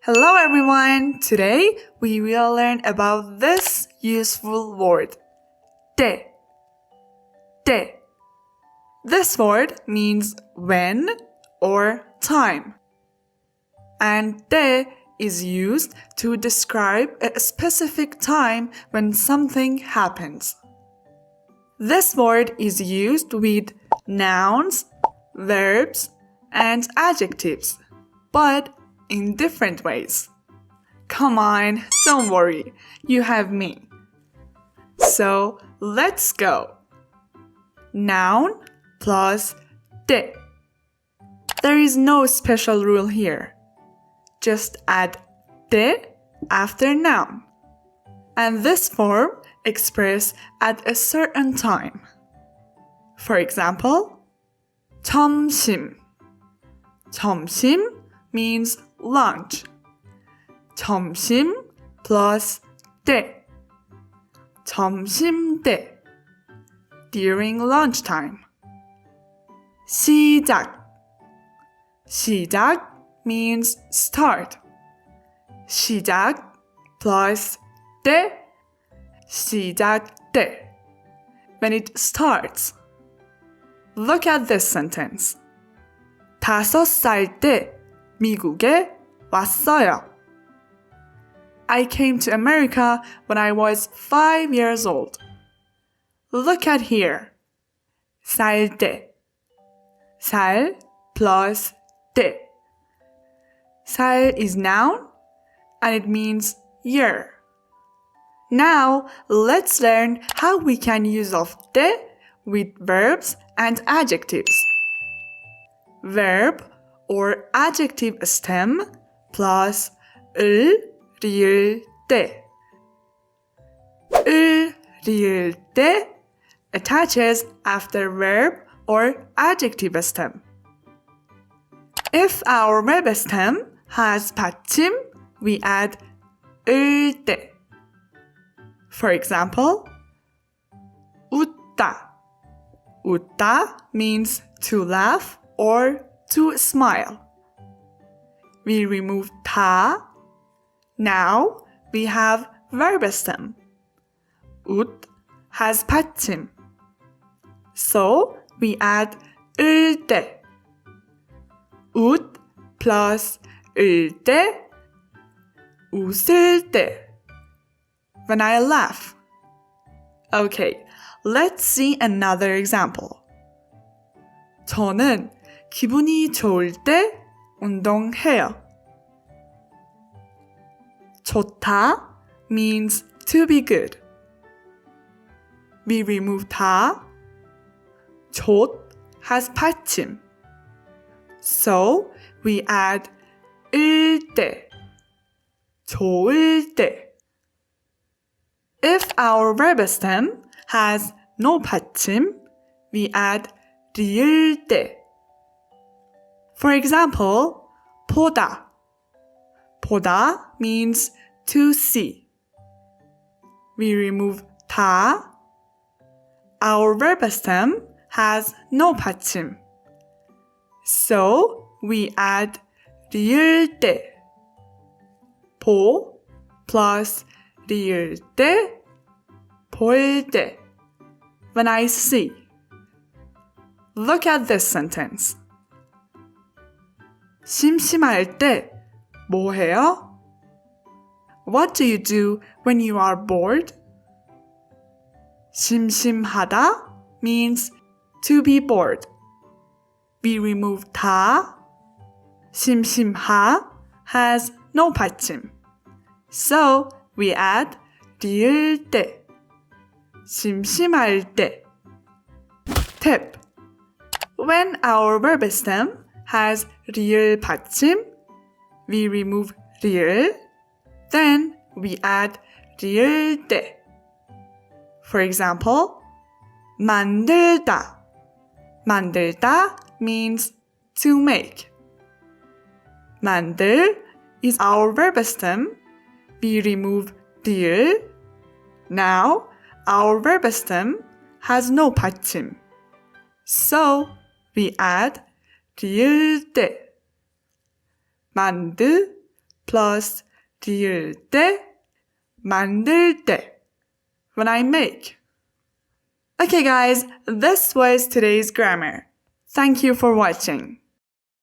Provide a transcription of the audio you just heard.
Hello everyone! Today we will learn about this useful word, 때. 때. This word means when or time. And 때 is used to describe a specific time when something happens. This word is used with nouns, verbs, and adjectives, but in different ways. Come on, don't worry, you have me. So let's go. Noun plus 때. There is no special rule here. Just add 때 after noun. And this form express at a certain time. For example, 점심. 점심 means lunch. 점심 plus 때. 점심때. During lunchtime. 시작. 시작 means start. 시작 plus 때. 시작때. When it starts. Look at this sentence. 5살 때 미국에 왔어요. I came to America when I was 5 years old. Look at here. 살 때. 살 plus 때. 살 is noun and it means year. Now, let's learn how we can use of 때 with verbs and adjectives. Verb or adjective stem plus 을, 리을, 때. 을, 리을, 때 attaches after verb or adjective stem. If our verb stem has 받침, we add 을, 때. For example, 웃다. 웃다 means to laugh or to smile. We remove 다. Now we have verb stem. 웃 has 받침. So we add 을 때. 웃 plus 을 때. 웃을 때. When I laugh. Okay, let's see another example. 저는 기분이 좋을 때 운동해요. 좋다 means to be good. We remove 다. 좋 has 받침. So we add 을 때. 좋을 때. If our verb stem has no 받침, we add 리을 때. For example, 보다. 보다 means to see. We remove 다. Our verb stem has no 받침. So we add 리을 때. 보 plus 리을 때. 볼 때. When I see. Look at this sentence. 심심할 때 뭐 해요? What do you do when you are bored? 심심하다 means to be bored. We remove 다. 심심하 has no 받침. So we add 리을 때. 심심할 때. Tip. When our verb stem has 리을 받침, we remove 리을, then we add 리을 때. For example, 만들다. 만들다 means to make. 만들 is our verb stem. We remove 리을. Now, our verb stem has no 받침. So, we add 리을 때. 만드 plus 지을 때, 만들 때, when I make. Okay guys, this was today's grammar. Thank you for watching.